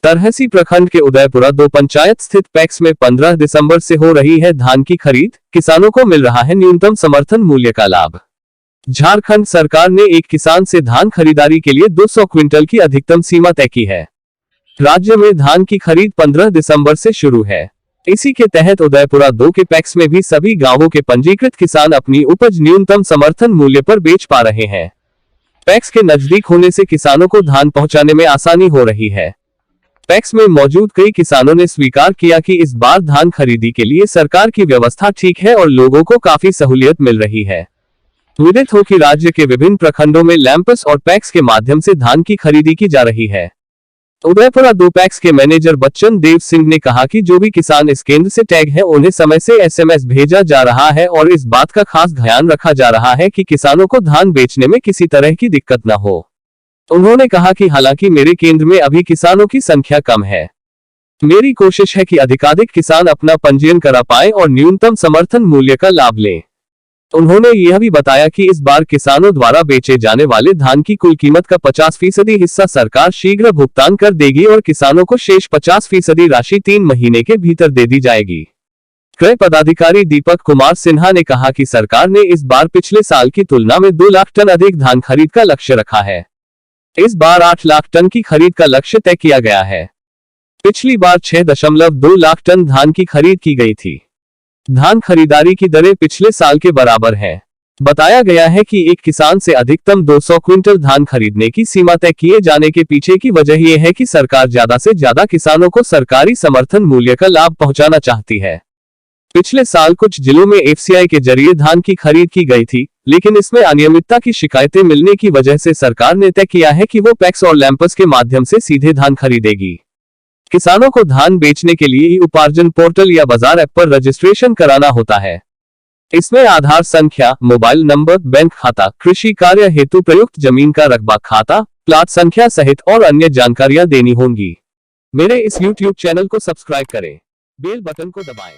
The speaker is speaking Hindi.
तरहसी प्रखंड के उदयपुरा 2 पंचायत स्थित पैक्स में 15 दिसंबर से हो रही है धान की खरीद। किसानों को मिल रहा है न्यूनतम समर्थन मूल्य का लाभ। झारखंड सरकार ने एक किसान से धान खरीदारी के लिए 200 क्विंटल की अधिकतम सीमा तय की है। राज्य में धान की खरीद 15 दिसंबर से शुरू है। इसी के तहत उदयपुरा 2 के पैक्स में भी सभी गांवों के पंजीकृत किसान अपनी उपज न्यूनतम समर्थन मूल्य पर बेच पा रहे हैं। पैक्स के नजदीक होने से किसानों को धान पहुंचाने में आसानी हो रही है। पैक्स में मौजूद कई किसानों ने स्वीकार किया कि इस बार धान खरीदी के लिए सरकार की व्यवस्था ठीक है और लोगों को काफी सहूलियत मिल रही है। विदित हो कि राज्य के विभिन्न प्रखंडों में लैंपस और पैक्स के माध्यम से धान की खरीदी की जा रही है। उदयपुरा 2 पैक्स के मैनेजर बच्चन देव सिंह ने कहा कि जो भी किसान इस केंद्र से टैग है उन्हें समय से एसएमएस भेजा जा रहा है और इस बात का खास ध्यान रखा जा रहा है कि किसानों को धान बेचने में किसी तरह की दिक्कत न हो। उन्होंने कहा कि हालांकि मेरे केंद्र में अभी किसानों की संख्या कम है, मेरी कोशिश है कि अधिकाधिक किसान अपना पंजीयन करा पाए और न्यूनतम समर्थन मूल्य का लाभ लें। उन्होंने यह भी बताया कि इस बार किसानों द्वारा बेचे जाने वाले धान की कुल कीमत का 50% हिस्सा सरकार शीघ्र भुगतान कर देगी और किसानों को शेष 50% राशि 3 महीने के भीतर दे दी जाएगी। क्रय पदाधिकारी दीपक कुमार सिन्हा ने कहा कि सरकार ने इस बार पिछले साल की तुलना में 2 लाख टन अधिक धान खरीद का लक्ष्य रखा है। इस बार 8 लाख टन की खरीद का लक्ष्य तय किया गया है। पिछली बार 6.2 लाख टन धान की खरीद की गई थी। धान खरीदारी की दरें पिछले साल के बराबर हैं। बताया गया है कि एक किसान से अधिकतम 200 क्विंटल धान खरीदने की सीमा तय किए जाने के पीछे की वजह यह है कि सरकार ज्यादा से ज्यादा किसानों को सरकारी समर्थन मूल्य का लाभ पहुंचाना चाहती है। पिछले साल कुछ जिलों में एफसीआई के जरिए धान की खरीद की गई थी, लेकिन इसमें अनियमितता की शिकायतें मिलने की वजह से सरकार ने तय किया है कि वो पैक्स और लैंपस के माध्यम से सीधे धान खरीदेगी। किसानों को धान बेचने के लिए ई उपार्जन पोर्टल या बाजार ऐप पर रजिस्ट्रेशन कराना होता है। इसमें आधार संख्या, मोबाइल नंबर, बैंक खाता, कृषि कार्य हेतु प्रयुक्त जमीन का रकबा, खाता, प्लाट संख्या सहित और अन्य जानकारियां देनी होंगी। मेरे इस YouTube चैनल को सब्सक्राइब करें, बेल बटन को दबाएं।